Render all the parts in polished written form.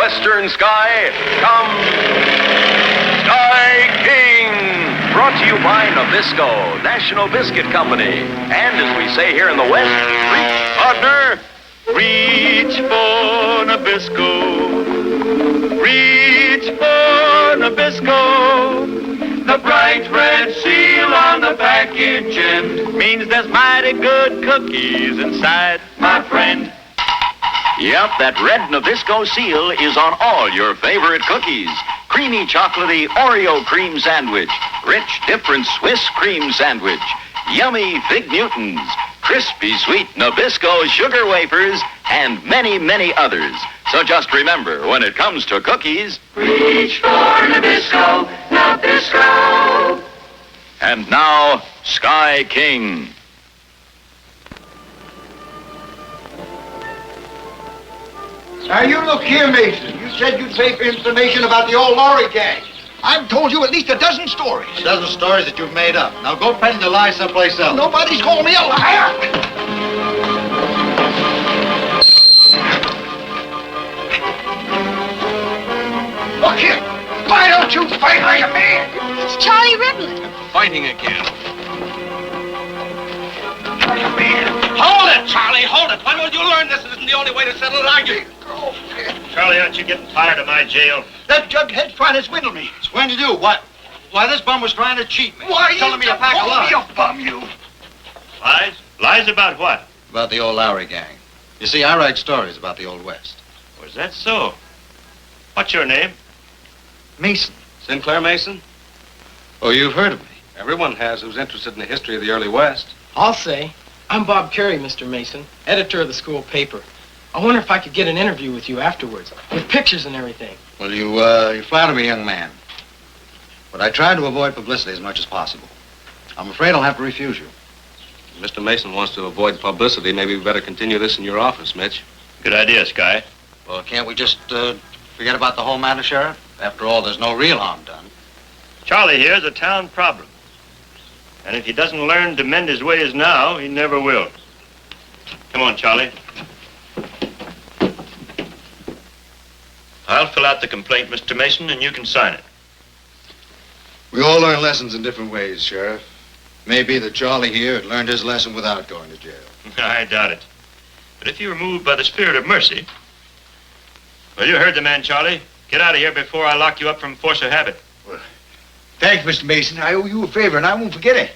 western sky comes Sky King. Brought to you by Nabisco, National Biscuit Company. And as we say here in the West, reach, partner. Reach for Nabisco. Reach for Nabisco. The bright red seal on the package end means there's mighty good cookies inside, my friend. Yep, that red Nabisco seal is on all your favorite cookies. Creamy chocolatey Oreo cream sandwich, rich different Swiss cream sandwich, yummy Fig Newtons, crispy sweet Nabisco sugar wafers, and many, many others. So just remember, when it comes to cookies, Reach for Nabisco, Nabisco. And now, Sky King. Now, you look here, Mason. You said you'd pay for information about the old lorry gang. I've told you at least a dozen stories. A dozen stories that you've made up. Now go pretend to lie someplace else. Nobody's calling me a liar. Look here. Why don't you fight like a man? It's Charlie Riblett. Fighting again. Like a man. Hold it, Charlie, hold it. When will you learn this isn't the only way to settle an argument? Oh, Charlie, aren't you getting tired of my jail? that jughead's trying to swindle me. When you do? What? Why, this bum was trying to cheat me. Why, telling me to pack a me lie. a bum, you. Lies? Lies about what? About the old Lowry gang. You see, I write stories about the Old West. Was that so? What's your name? Mason. Sinclair Mason? Oh, you've heard of me. Everyone has who's interested in the history of the early West. I'll say. I'm Bob Carey, Mr. Mason, editor of the school paper. I wonder if I could get an interview with you afterwards, with pictures and everything. Well, you flatter me, young man. But I try to avoid publicity as much as possible. I'm afraid I'll have to refuse you. Mr. Mason wants to avoid publicity. Maybe we better continue this in your office, Mitch. Good idea, Sky. Well, can't we just forget about the whole matter, Sheriff? After all, there's no real harm done. Charlie here's a town problem. And if he doesn't learn to mend his ways now, he never will. Come on, Charlie. I'll fill out the complaint, Mr. Mason, and you can sign it. We all learn lessons in different ways, Sheriff. Maybe that Charlie here had learned his lesson without going to jail. I doubt it. But if you were moved by the spirit of mercy... Well, you heard the man, Charlie. Get out of here before I lock you up from force of habit. Well, thanks, Mr. Mason. I owe you a favor, and I won't forget it.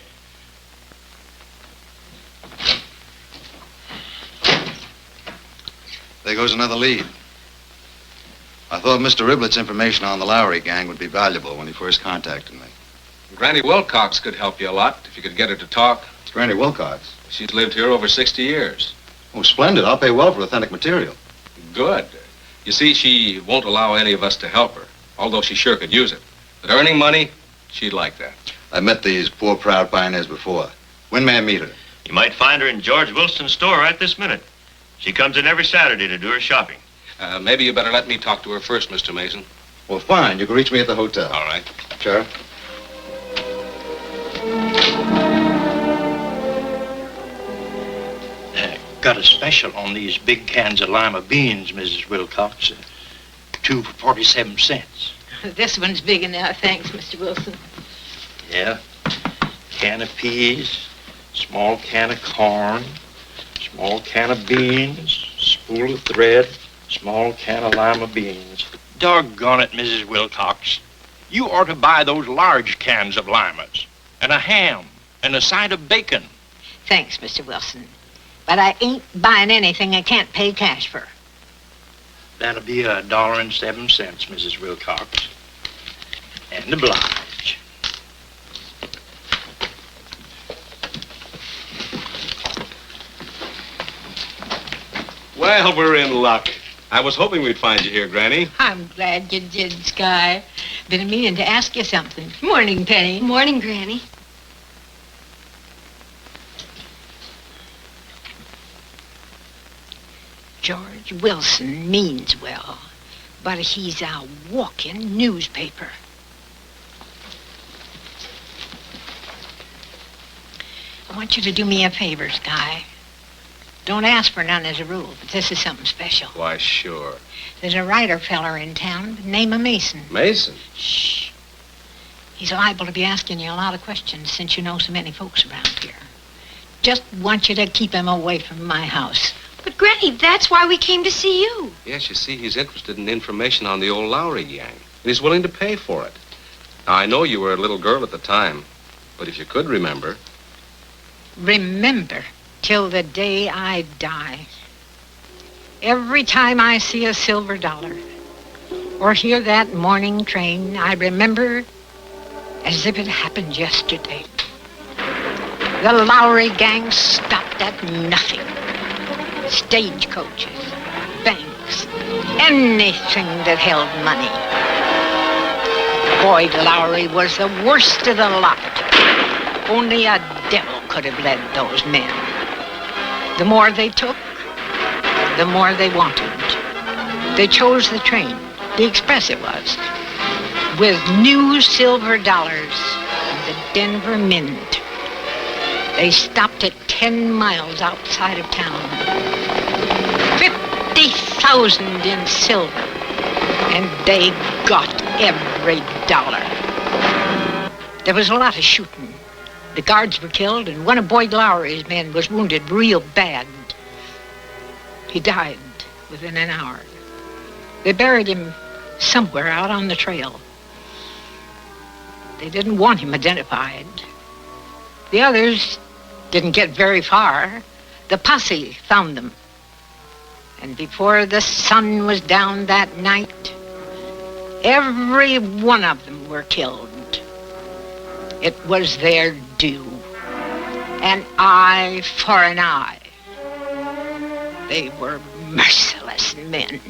There goes another lead. I thought Mr. Riblett's information on the Lowry gang would be valuable when he first contacted me. Granny Wilcox could help you a lot if you could get her to talk. It's Granny Wilcox. She's lived here over 60 years. Oh, splendid. I'll pay well for authentic material. Good. You see, she won't allow any of us to help her, although she sure could use it. But earning money, she'd like that. I've met these poor, proud pioneers before. When may I meet her? You might find her in George Wilson's store right this minute. She comes in every Saturday to do her shopping. Maybe you better let me talk to her first, Mr. Mason. Well, fine. You can reach me at the hotel. All right. Sheriff? Got a special on these big cans of lima beans, Mrs. Wilcox. 2 for 47 cents. This one's big enough, thanks, Mr. Wilson. Yeah. Can of peas, small can of corn, small can of beans, spool of thread, small can of lima beans. Doggone it, Mrs. Wilcox. You ought to buy those large cans of limas, and a ham, and a side of bacon. Thanks, Mr. Wilson. But I ain't buying anything I can't pay cash for. That'll be $1.07, Mrs. Wilcox. And oblige. Well, we're in luck. I was hoping we'd find you here, Granny. I'm glad you did, Sky. Been meaning to ask you something. Morning, Penny. Morning, Granny. George Wilson means well, but he's a walking newspaper. I want you to do me a favor, Sky. Don't ask for none as a rule, but this is something special. Why, sure. There's a writer feller in town named Mason. Mason? Shh. He's liable to be asking you a lot of questions since you know so many folks around here. Just want you to keep him away from my house. But, Granny, that's why we came to see you. Yes, you see, he's interested in information on the old Lowry gang, and he's willing to pay for it. Now, I know you were a little girl at the time, but if you could remember... Remember till the day I die. Every time I see a silver dollar or hear that morning train, I remember as if it happened yesterday. The Lowry gang stopped at nothing. Stagecoaches, banks, anything that held money. Boyd Lowry was the worst of the lot. Only a devil could have led those men. The more they took, the more they wanted. They chose the train, the express it was, with new silver dollars and the Denver Mint. They stopped at 10 miles outside of town. 50,000 in silver, and they got every dollar. There was a lot of shooting. The guards were killed, and one of Boyd Lowry's men was wounded real bad. He died within an hour. They buried him somewhere out on the trail. They didn't want him identified. The others didn't get very far. The posse found them. And before the sun was down that night, every one of them were killed. It was their due. An eye for an eye. They were merciless men.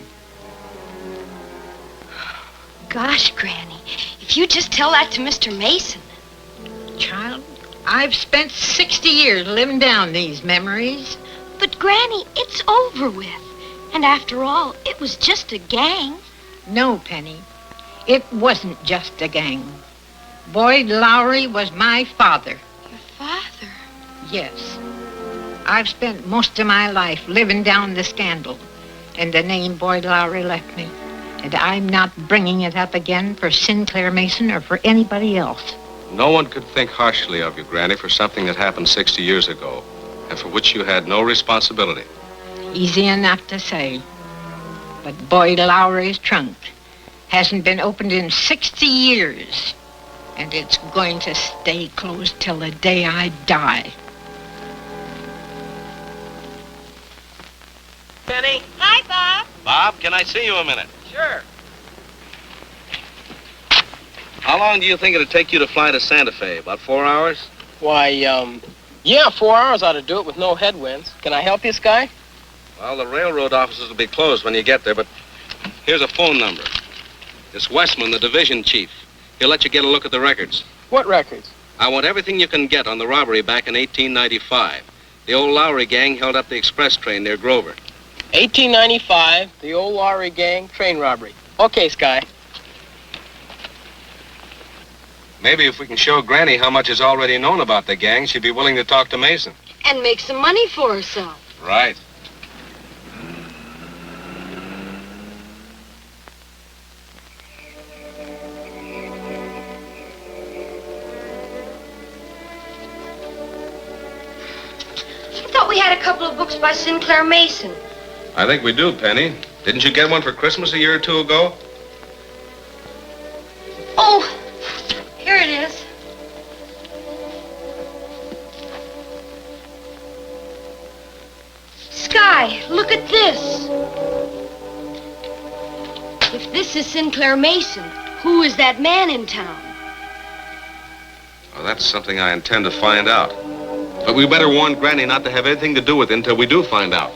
Gosh, Granny, if you just tell that to Mr. Mason. Child, I've spent 60 years living down these memories. But, Granny, it's over with. And after all, it was just a gang. No, Penny. It wasn't just a gang. Boyd Lowry was my father. Your father? Yes. I've spent most of my life living down the scandal, and the name Boyd Lowry left me. And I'm not bringing it up again for Sinclair Mason or for anybody else. No one could think harshly of you, Granny, for something that happened 60 years ago, and for which you had no responsibility. Easy enough to say. But Boyd Lowry's trunk hasn't been opened in 60 years. And it's going to stay closed till the day I die. Penny? Hi, Bob. Bob, can I see you a minute? Sure. How long do you think it'd take you to fly to Santa Fe? About 4 hours? Why, yeah, 4 hours ought to do it with no headwinds. Can I help you, Sky? Well, the railroad offices will be closed when you get there, but here's a phone number. It's Westman, the division chief. He'll let you get a look at the records. What records? I want everything you can get on the robbery back in 1895. The old Lowry gang held up the express train near Grover. 1895, the old Lowry gang train robbery. Okay, Sky. Maybe if we can show Granny how much is already known about the gang, she'd be willing to talk to Mason. And make some money for herself. Right. I thought we had a couple of books by Sinclair Mason. I think we do, Penny. Didn't you get one for Christmas a year or two ago? Oh, here it is. Sky, look at this. If this is Sinclair Mason, who is that man in town? Well, that's something I intend to find out. But we better warn Granny not to have anything to do with it until we do find out.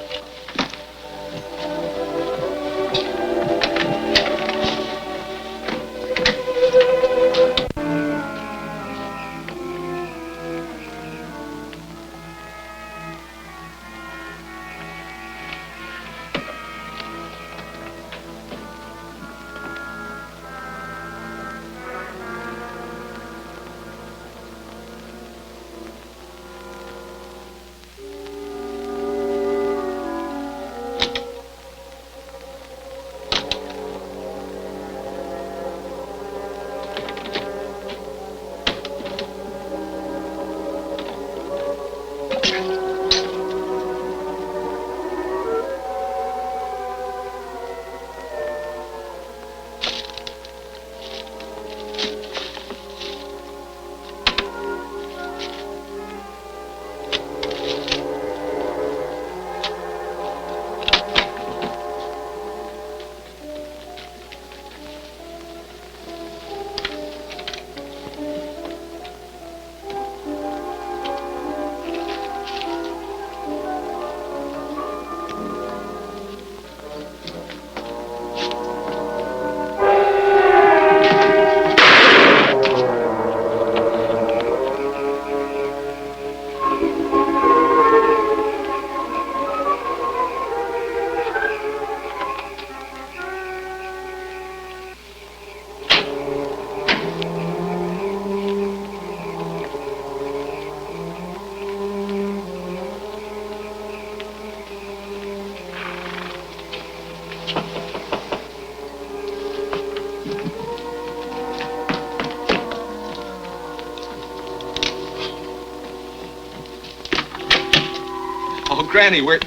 Granny, what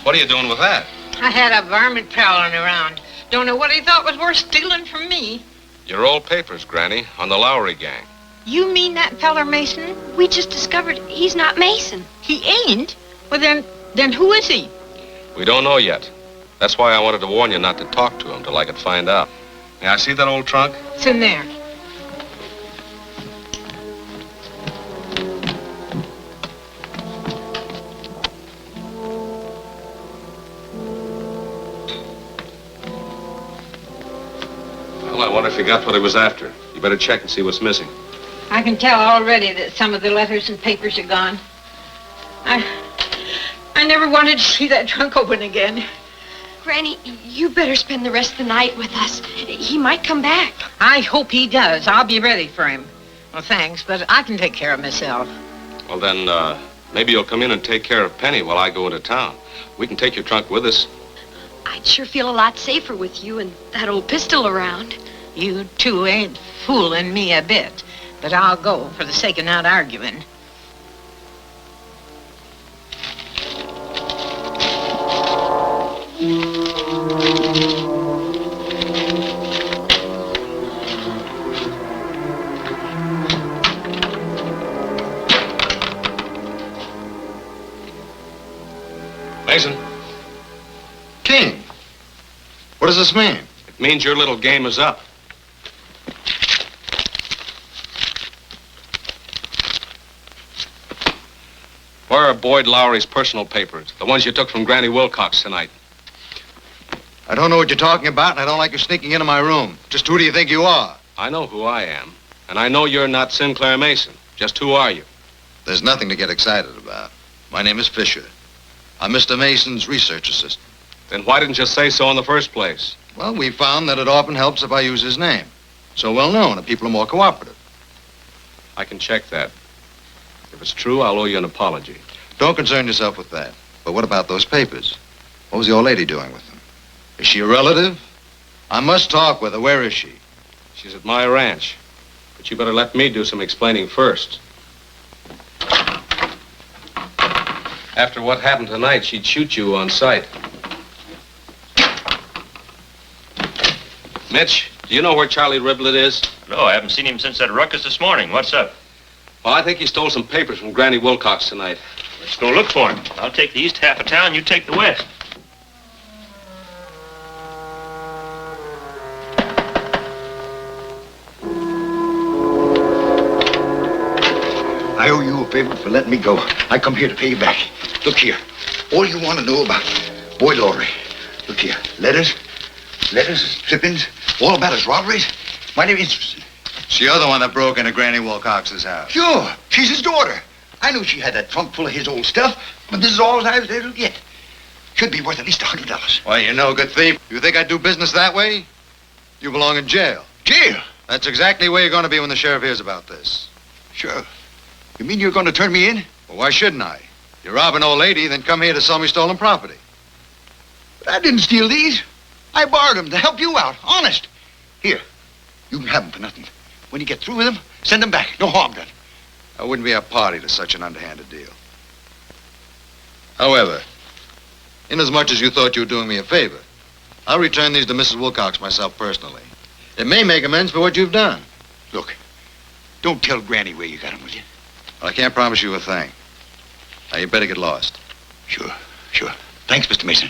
are you doing with that? I had a varmint prowling around. Don't know what he thought was worth stealing from me. Your old papers, Granny, on the Lowry gang. You mean that feller Mason? We just discovered he's not Mason. He ain't? Well, then who is he? We don't know yet. That's why I wanted to warn you not to talk to him till I could find out. May I see that old trunk? It's in there. Well, I wonder if he got what he was after. You better check and see what's missing. I can tell already that some of the letters and papers are gone. I never wanted to see that trunk open again. Granny, you better spend the rest of the night with us. He might come back. I hope he does. I'll be ready for him. Well, thanks, but I can take care of myself. Well, then, maybe you'll come in and take care of Penny while I go into town. We can take your trunk with us. I'd sure feel a lot safer with you and that old pistol around. You two ain't fooling me a bit, but I'll go for the sake of not arguing. Mason, King, what does this mean? it means your little game is up. Where are Boyd Lowry's personal papers? The ones you took from Granny Wilcox tonight. I don't know what you're talking about, and I don't like you sneaking into my room. Just who do you think you are? I know who I am, and I know you're not Sinclair Mason. Just who are you? There's nothing to get excited about. My name is Fisher. I'm Mr. Mason's research assistant. Then why didn't you say so in the first place? Well, we found that it often helps if I use his name. So well known that people are more cooperative. I can check that. If it's true, I'll owe you an apology. Don't concern yourself with that. But what about those papers? What was the old lady doing with them? Is she a relative? I must talk with her. Where is she? She's at my ranch. But you better let me do some explaining first. After what happened tonight, she'd shoot you on sight. Mitch, do you know where Charlie Riblet is? No, I haven't seen him since that ruckus this morning. What's up? Well, I think he stole some papers from Granny Wilcox tonight. Let's go look for him. I'll take the east half of town, you take the west. I owe you a favor for letting me go. I come here to pay you back. Look here. All you want to know about Boyd Lowry. Look here. Letters, clippings, all about his robberies. Might be interested. You're the one that broke into Granny Wilcox's house. Sure. She's his daughter. I knew she had that trunk full of his old stuff, but this is all I was able to get. Should be worth at least $100. Why, you're no good thief. You think I'd do business that way? You belong in jail. Jail? That's exactly where you're going to be when the sheriff hears about this. Sure. You mean you're going to turn me in? Well, why shouldn't I? You rob an old lady, then come here to sell me stolen property. But I didn't steal these. I borrowed them to help you out. Honest. Here. You can have them for nothing. When you get through with them, send them back. No harm done. I wouldn't be a party to such an underhanded deal. However, inasmuch as you thought you were doing me a favor, I'll return these to Mrs. Wilcox myself personally. It may make amends for what you've done. Look, don't tell Granny where you got them, will you? Well, I can't promise you a thing. Now, you better get lost. Sure. Thanks, Mr. Mason.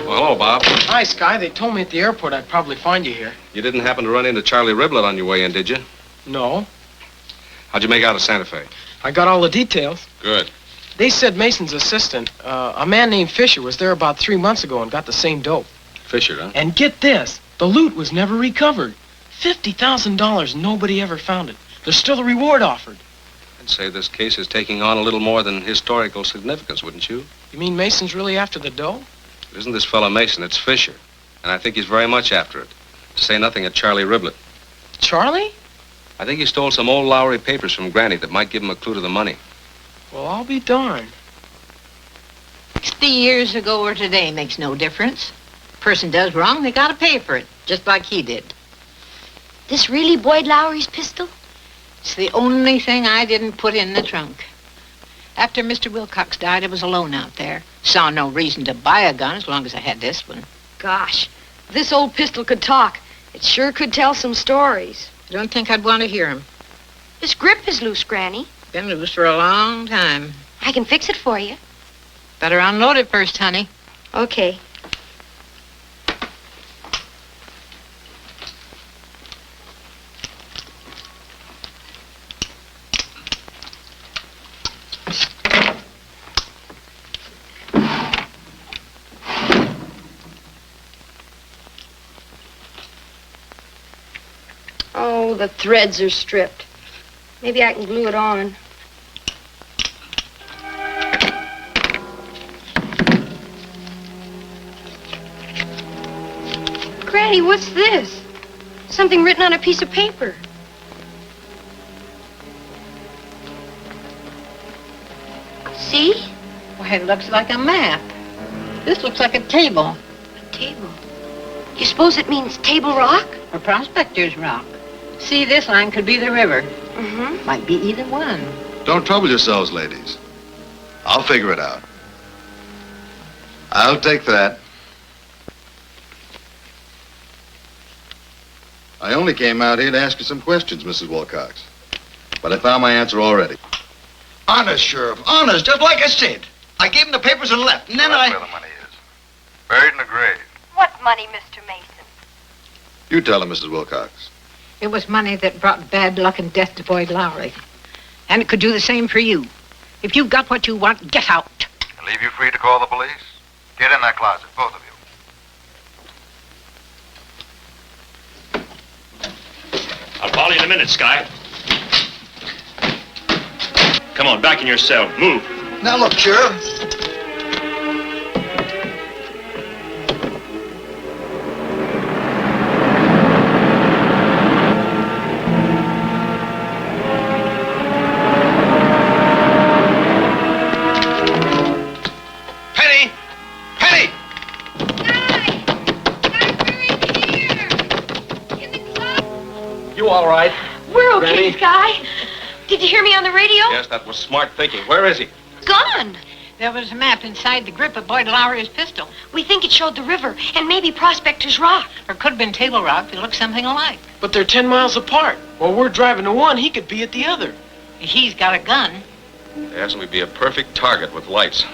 Well, hello, Bob. Hi, Sky. They told me at the airport I'd probably find you here. You didn't happen to run into Charlie Riblet on your way in, did you? No. How'd you make out of Santa Fe? I got all the details. Good. They said Mason's assistant, a man named Fisher, was there about 3 months ago and got the same dope. Fisher, huh? And get this, the loot was never recovered. $50,000, nobody ever found it. There's still a reward offered. I'd say this case is taking on a little more than historical significance, wouldn't you? You mean Mason's really after the dough? It isn't this fellow Mason, it's Fisher. And I think he's very much after it. To say nothing of Charlie Riblet. Charlie? I think he stole some old Lowry papers from Granny that might give him a clue to the money. Well, I'll be darned. 60 years ago or today makes no difference. Person does wrong, they gotta pay for it, just like he did. This really Boyd Lowry's pistol? It's the only thing I didn't put in the trunk. After Mr. Wilcox died, I was alone out there. Saw no reason to buy a gun as long as I had this one. Gosh, if this old pistol could talk, it sure could tell some stories. I don't think I'd want to hear him. This grip is loose, Granny. Been loose for a long time. I can fix it for you. Better unload it first, honey. Okay. Oh, the threads are stripped. Maybe I can glue it on. Granny, what's this? Something written on a piece of paper. See? Why, it looks like a map. This looks like a table. A table. You suppose it means Table Rock? Or Prospector's Rock. See, this line could be the river. Mm-hmm. Might be either one. Don't trouble yourselves, ladies. I'll figure it out. I'll take that. I only came out here to ask you some questions, Mrs. Wilcox. But I found my answer already. Honest, Sheriff. Honest, just like I said. I gave him the papers and left, and then That's where the money is. Buried in the grave. What money, Mr. Mason? You tell her, Mrs. Wilcox. It was money that brought bad luck and death to Boyd Lowry. And it could do the same for you. If you've got what you want, get out. And leave you free to call the police? Get in that closet, both of you. I'll follow you in a minute, Sky. Come on, back in your cell. Move. Now look, Sheriff. Penny! Penny! You all right? We're okay, Granny? Sky. Did you hear me on the radio? Yes, that was smart thinking. Where is he? Gone. There was a map inside the grip of Boyd Lowry's pistol. We think it showed the river and maybe Prospector's Rock. Or could have been Table Rock. They look something alike. But they're 10 miles apart. While we're driving to one, he could be at the other. He's got a gun. Yes, we'd be a perfect target with lights.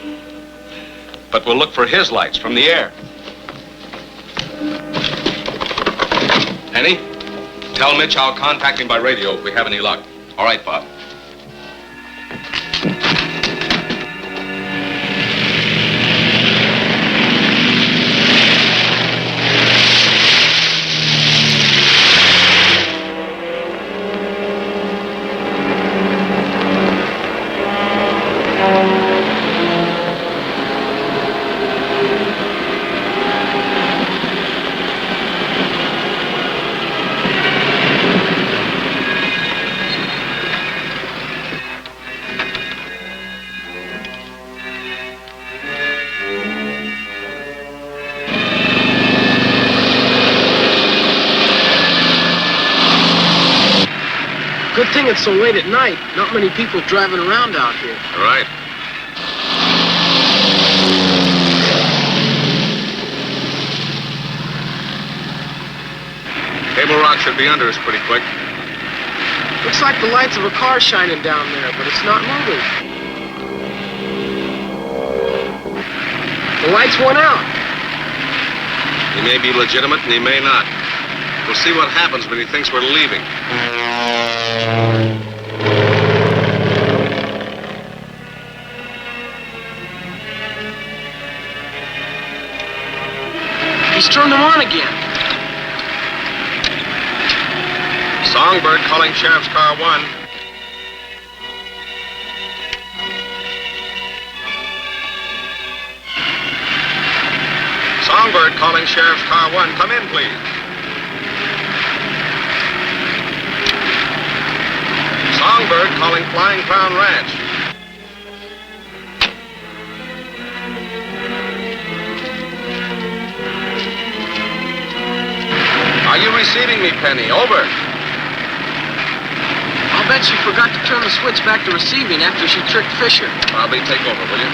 But we'll look for his lights from the air. Penny, tell Mitch I'll contact him by radio if we have any luck. All right, Bob. Good thing it's so late at night. Not many people driving around out here. All right. Table Rock should be under us pretty quick. Looks like the lights of a car shining down there, but it's not moving. The lights went out. He may be legitimate and he may not. We'll see what happens when he thinks we're leaving. He's turned them on again. Songbird calling Sheriff's Car 1. Songbird calling Sheriff's Car 1. Come in, please. Songbird calling Flying Crown Ranch. deceiving me, Penny. Over. I'll bet she forgot to turn the switch back to receiving after she tricked Fisher. Probably take over, will you?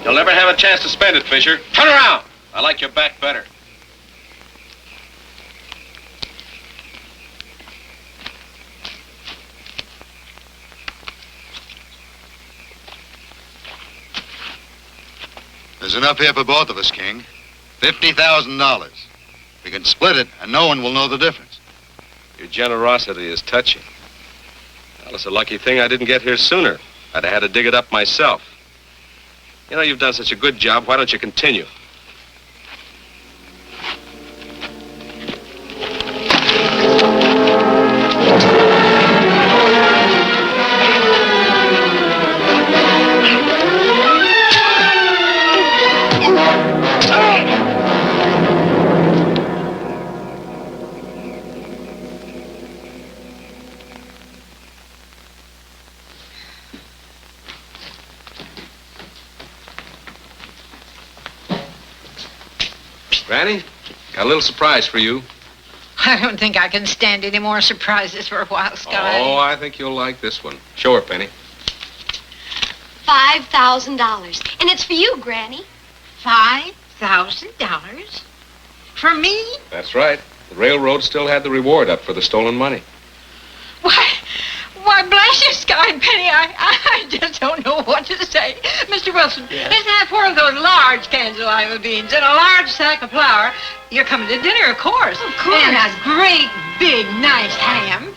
You'll never have a chance to spend it, Fisher. Turn around! I like your back better. There's enough here for both of us, King. $50,000. We can split it, and no one will know the difference. Your generosity is touching. Well, it's a lucky thing I didn't get here sooner. I'd have had to dig it up myself. You know, you've done such a good job. Why don't you continue? Granny, got a little surprise for you. I don't think I can stand any more surprises for a while, Scotty. Oh, I think you'll like this one. Show her, Penny. $5,000. And it's for you, Granny. $5,000? For me? That's right. The railroad still had the reward up for the stolen money. Why, bless you, Scotty and Penny, I just don't know what to say. Mr. Wilson, let's have 4 of those large cans of lima beans and a large sack of flour. You're coming to dinner, of course. Of course. And a great, big, nice ham.